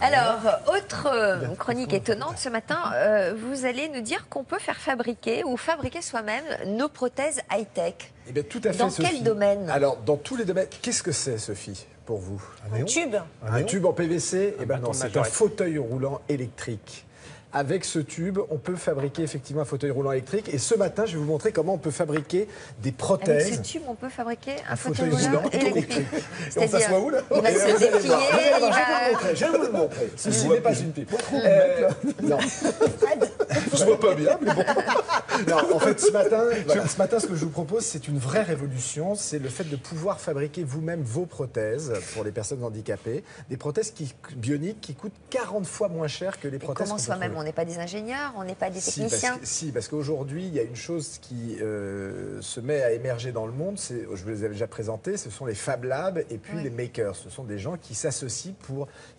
Alors, autre chronique étonnante ce matin, vous allez nous dire qu'on peut faire fabriquer ou fabriquer soi-même nos prothèses high-tech. Eh bien, tout à fait, Dans Sophie. quel domaine? Alors, dans tous les domaines. Qu'est-ce que c'est, Sophie, pour vous? Un tube. Un tube en PVC? Eh bien non, c'est un fauteuil roulant électrique. Avec ce tube, on peut fabriquer effectivement un fauteuil roulant électrique. Et ce matin, je vais vous montrer comment on peut faire fabriquer des prothèses. Avec ce tube, on peut fabriquer un fauteuil roulant électrique. Et on s'assoit où là? Il va se déplier, Je vais vous le montrer. Ceci n'est pas une pipe. Non. Je vois pas bien, mais bon. Non, en fait, ce matin, ce que je vous propose, c'est une vraie révolution. C'est le fait de pouvoir fabriquer vous-même vos prothèses pour les personnes handicapées. Des prothèses bioniques qui coûtent 40 fois moins cher que les prothèses. Comment soi-même? On n'est pas des ingénieurs, on n'est pas des techniciens. Parce qu'aujourd'hui, il y a une chose qui se met à émerger dans le monde. Je vous les avais déjà présentés. Ce sont les Fab Labs et puis les makers. Ce sont des gens qui s'associent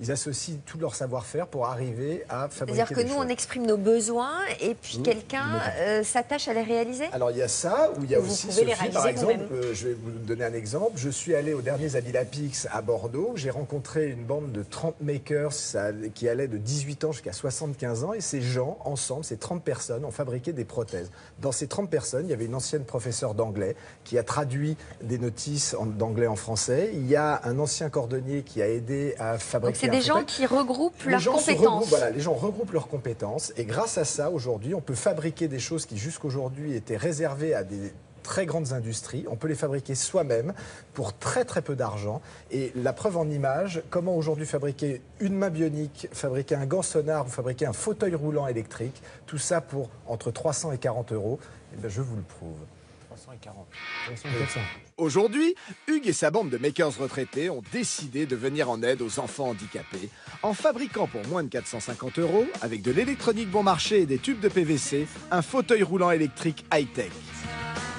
ils associent tout leur savoir-faire pour arriver à fabriquer. C'est-à-dire que nous, on exprime nos besoins et puis quelqu'un s'attache à les réaliser. Alors il y a ça, ou il y a aussi, Sophie, par exemple, je vais vous donner un exemple. Je suis allé aux derniers Abilapix à Bordeaux. J'ai rencontré une bande de 30 makers qui allaient de 18 ans jusqu'à 75 ans. Et ces gens, ensemble, ces 30 personnes, ont fabriqué des prothèses. Dans ces 30 personnes, il y avait une ancienne professeure d'anglais qui a traduit des notices d'anglais en français. Il y a un ancien cordonnier qui a aidé à fabriquer. Donc c'est des gens qui regroupent leurs compétences. Voilà, les gens regroupent leurs compétences. Et grâce à ça, aujourd'hui, on peut fabriquer des choses qui jusqu'aujourd'hui étaient réservées à des très grandes industries. On peut les fabriquer soi-même pour très très peu d'argent. Et la preuve en image, comment aujourd'hui fabriquer une main bionique, fabriquer un gant sonar ou fabriquer un fauteuil roulant électrique, tout ça pour entre 300 et 40 euros. Eh bien, je vous le prouve. 300 et 40. 300 et 400. Aujourd'hui, Hugues et sa bande de makers retraités ont décidé de venir en aide aux enfants handicapés en fabriquant pour moins de 450 euros, avec de l'électronique bon marché et des tubes de PVC, un fauteuil roulant électrique high-tech.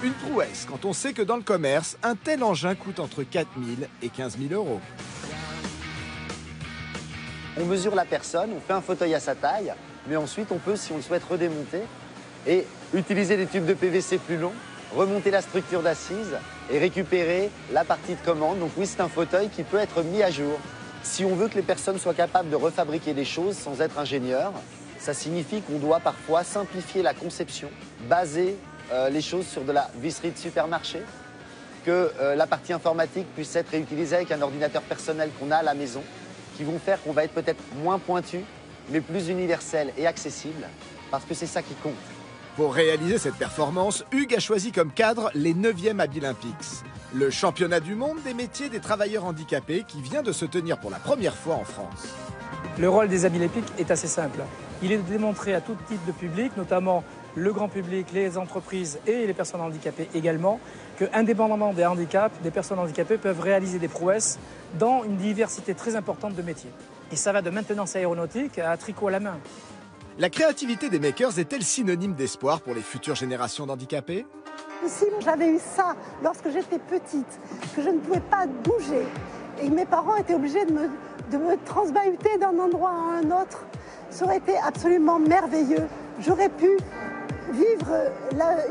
Une prouesse quand on sait que dans le commerce, un tel engin coûte entre 4 000 et 15 000 euros. On mesure la personne, on fait un fauteuil à sa taille, mais ensuite on peut, si on le souhaite, redémonter et utiliser des tubes de PVC plus longs, remonter la structure d'assise et récupérer la partie de commande. Donc oui, c'est un fauteuil qui peut être mis à jour. Si on veut que les personnes soient capables de refabriquer des choses sans être ingénieurs, ça signifie qu'on doit parfois simplifier la conception, baser les choses sur de la visserie de supermarché, que la partie informatique puisse être réutilisée avec un ordinateur personnel qu'on a à la maison, qui vont faire qu'on va être peut-être moins pointu, mais plus universel et accessible, parce que c'est ça qui compte. Pour réaliser cette performance, Hugues a choisi comme cadre les 9e Abilympics, le championnat du monde des métiers des travailleurs handicapés qui vient de se tenir pour la première fois en France. Le rôle des Abilympics est assez simple. Il est de démontrer à tout type de public, notamment le grand public, les entreprises et les personnes handicapées également, que indépendamment des handicaps, des personnes handicapées peuvent réaliser des prouesses dans une diversité très importante de métiers. Et ça va de maintenance aéronautique à tricot à la main. La créativité des makers est-elle synonyme d'espoir pour les futures générations d'handicapés? Si j'avais eu ça lorsque j'étais petite, que je ne pouvais pas bouger, et que mes parents étaient obligés de me transbahuter d'un endroit à un autre, ça aurait été absolument merveilleux. J'aurais pu vivre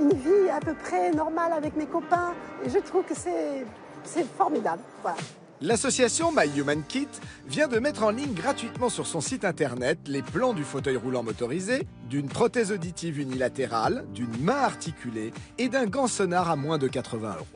une vie à peu près normale avec mes copains, et je trouve que c'est formidable. Voilà. L'association My Human Kit vient de mettre en ligne gratuitement sur son site internet les plans du fauteuil roulant motorisé, d'une prothèse auditive unilatérale, d'une main articulée et d'un gant sonar à moins de 80 euros.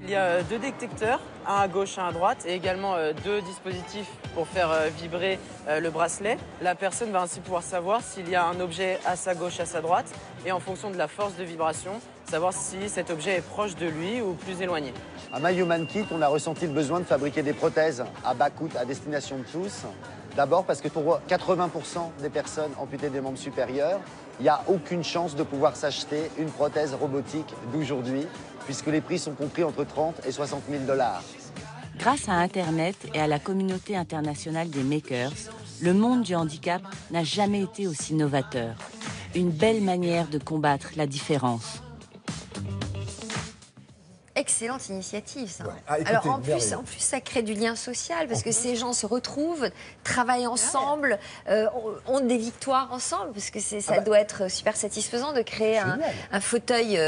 Il y a 2 détecteurs, un à gauche, un à droite, et également 2 dispositifs pour faire vibrer le bracelet. La personne va ainsi pouvoir savoir s'il y a un objet à sa gauche, à sa droite, et en fonction de la force de vibration, savoir si cet objet est proche de lui ou plus éloigné. À My Human Kit, on a ressenti le besoin de fabriquer des prothèses à bas coût à destination de tous. D'abord parce que pour 80% des personnes amputées des membres supérieurs, il n'y a aucune chance de pouvoir s'acheter une prothèse robotique d'aujourd'hui, puisque les prix sont compris entre 30 et 60 000 $. Grâce à Internet et à la communauté internationale des makers, le monde du handicap n'a jamais été aussi novateur. Une belle manière de combattre la différence. excellente initiative, ça. Ouais. Ah, écoutez, Alors en merveilleux. plus, ça crée du lien social parce que ces gens se retrouvent, travaillent ensemble, ont des victoires ensemble, parce que ça doit être super satisfaisant de créer un fauteuil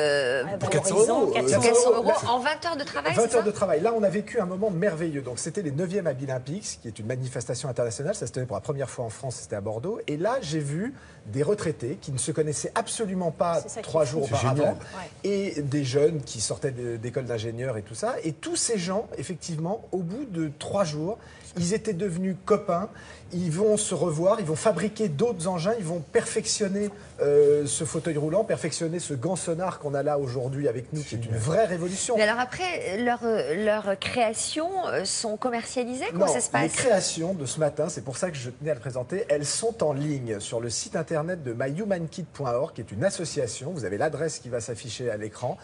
pour 400 euros. 400 euros en 20 heures de travail. 20 heures de travail. Là, on a vécu un moment merveilleux. Donc, c'était les 9e Abilympics, qui est une manifestation internationale. Ça se tenait pour la première fois en France, c'était à Bordeaux. Et là, j'ai vu des retraités qui ne se connaissaient absolument pas 3 jours auparavant, et des jeunes qui sortaient d'écoles d'ingénieurs et tout ça. Et tous ces gens, effectivement, au bout de 3 jours, ils étaient devenus copains. Ils vont se revoir, ils vont fabriquer d'autres engins, ils vont perfectionner ce fauteuil roulant, perfectionner ce gant sonar qu'on a là aujourd'hui avec nous, qui est une vraie révolution. Mais alors après, leurs créations sont commercialisées? Comment ça se passe? Les créations de ce matin, c'est pour ça que je tenais à le présenter, elles sont en ligne sur le site internet de myhumankit.org, qui est une association. Vous avez l'adresse qui va s'afficher à l'écran.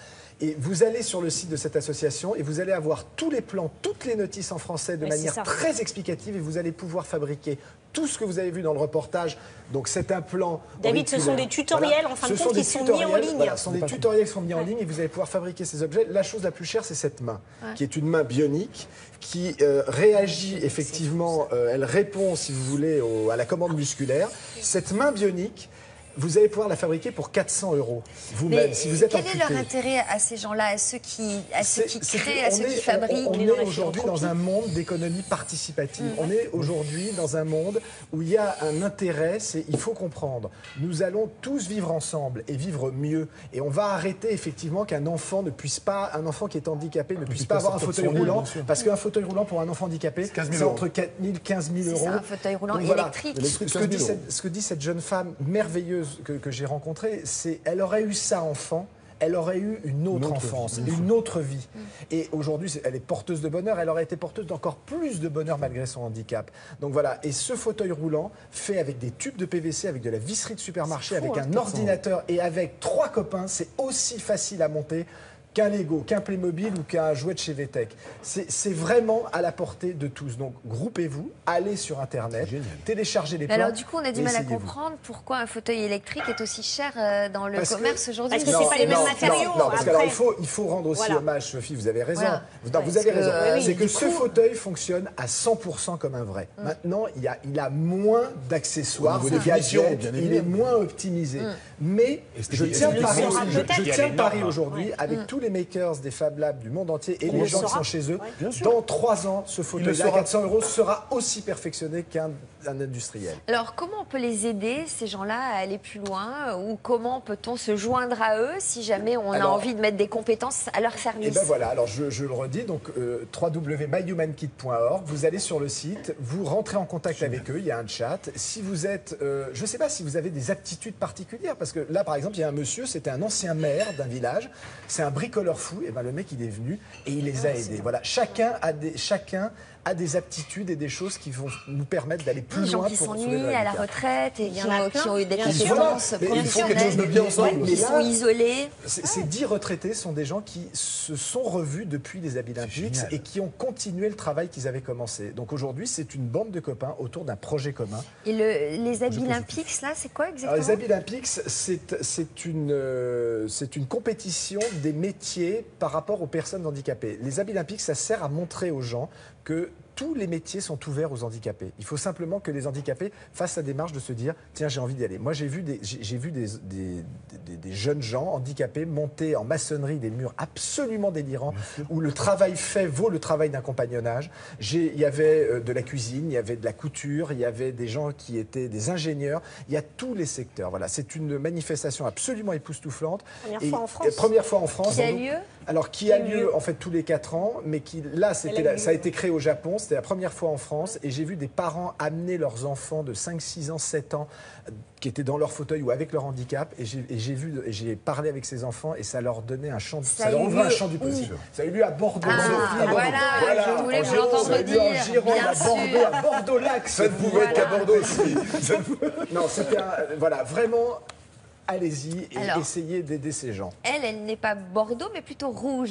Et vous allez sur le site de cette association et vous allez avoir tous les plans, toutes les notices en français de manière très explicative, et vous allez pouvoir fabriquer tout ce que vous avez vu dans le reportage. Donc c'est un plan David, ce sont des tutoriels en fin de compte qui sont mis en ligne. Voilà, ce sont des tutoriels qui sont mis en ligne et vous allez pouvoir fabriquer ces objets. La chose la plus chère, c'est cette main, qui est une main bionique, qui réagit effectivement, elle répond, si vous voulez, à la commande musculaire. Cette main bionique, vous allez pouvoir la fabriquer pour 400 euros vous-même, si vous êtes amputé. Quel est leur intérêt à ces gens-là, à ceux qui créent, à ceux qui fabriquent? On est aujourd'hui dans un monde d'économie participative. On est aujourd'hui dans un monde où il y a un intérêt, il faut comprendre. Nous allons tous vivre ensemble et vivre mieux. Et on va arrêter effectivement qu'un enfant ne puisse pas, un enfant qui est handicapé ne puisse pas avoir un fauteuil roulant. Parce qu'un fauteuil roulant pour un enfant handicapé, c'est entre 4 000 et 15 000 euros. C'est un fauteuil roulant électrique. Ce que dit cette jeune femme merveilleuse que j'ai rencontrée, c'est elle aurait eu ça enfant, elle aurait eu une autre enfance, une autre vie. Et aujourd'hui, elle est porteuse de bonheur, elle aurait été porteuse d'encore plus de bonheur malgré son handicap. Donc voilà, et ce fauteuil roulant, fait avec des tubes de PVC, avec de la visserie de supermarché, avec un ordinateur et avec 3 copains, c'est aussi facile à monter qu'un Lego, qu'un Playmobil ou qu'un jouet de chez VTech. C'est vraiment à la portée de tous. Donc, groupez-vous, allez sur Internet, téléchargez les plans. Alors, du coup, on a du mal à comprendre pourquoi un fauteuil électrique est aussi cher dans le commerce aujourd'hui. Parce que ce n'est pas les mêmes matériaux. Non, parce qu'il faut rendre aussi hommage, Sophie, vous avez raison. Vous avez raison. C'est que ce fauteuil fonctionne à 100% comme un vrai. Maintenant, il a moins d'accessoires, de gadgets, il est moins optimisé. Mais je tiens pari aujourd'hui, avec tous les makers des Fab Labs du monde entier et les gens qui sont chez eux, dans 3 ans, ce fauteuil-là à 400 euros sera aussi perfectionné qu'un industriel. Alors, comment on peut les aider, ces gens-là, à aller plus loin? Ou comment peut-on se joindre à eux si jamais on a envie de mettre des compétences à leur service? Et ben voilà, alors je le redis, donc www.myhumankit.org, vous allez sur le site, vous rentrez en contact avec eux, il y a un chat. Si vous êtes, je ne sais pas si vous avez des aptitudes particulières, parce que là, par exemple, il y a un monsieur, c'était un ancien maire d'un village, c'est un bricoleur fou, et ben le mec, il est venu et il les a aidés. Voilà, chacun a des aptitudes et des choses qui vont nous permettre d'aller plus loin. Des gens qui s'ennuient à la retraite et qui ont eu des compétences professionnelles. Il faut quelque chose de bien ensemble. Ils sont isolés. Ces 10 retraités sont des gens qui se sont revus depuis les Abilympics et qui ont continué le travail qu'ils avaient commencé. Donc aujourd'hui, c'est une bande de copains autour d'un projet commun. Et les Abilympics, là, c'est quoi exactement? Alors, les Abilympics, c'est une compétition des métiers par rapport aux personnes handicapées. Les Abilympics, ça sert à montrer aux gens que tous les métiers sont ouverts aux handicapés. Il faut simplement que les handicapés fassent la démarche de se dire « Tiens, j'ai envie d'y aller ». Moi, j'ai vu des jeunes gens handicapés monter en maçonnerie des murs absolument délirants où le travail fait vaut le travail d'un compagnonnage. Il y avait de la cuisine, il y avait de la couture, il y avait des gens qui étaient des ingénieurs. Il y a tous les secteurs. Voilà, c'est une manifestation absolument époustouflante. Première fois en France. Qui a lieu? Alors, qui a lieu en fait tous les 4 ans, mais qui, là, ça a été créé au Japon, c'était la première fois en France, et j'ai vu des parents amener leurs enfants de 5, 6 ans, 7 ans, qui étaient dans leur fauteuil ou avec leur handicap, et j'ai parlé avec ces enfants, et ça leur donnait un champ, ça leur ouvrait un champ du possible. Ça a eu lieu à Bordeaux. Voilà, je voulais vous l'entendre dire. En Gironde, à Bordeaux-Lac. Ça ne pouvait être qu'à Bordeaux aussi. Non, c'était voilà, vraiment... Allez-y et essayez d'aider ces gens. Elle n'est pas Bordeaux, mais plutôt rouge.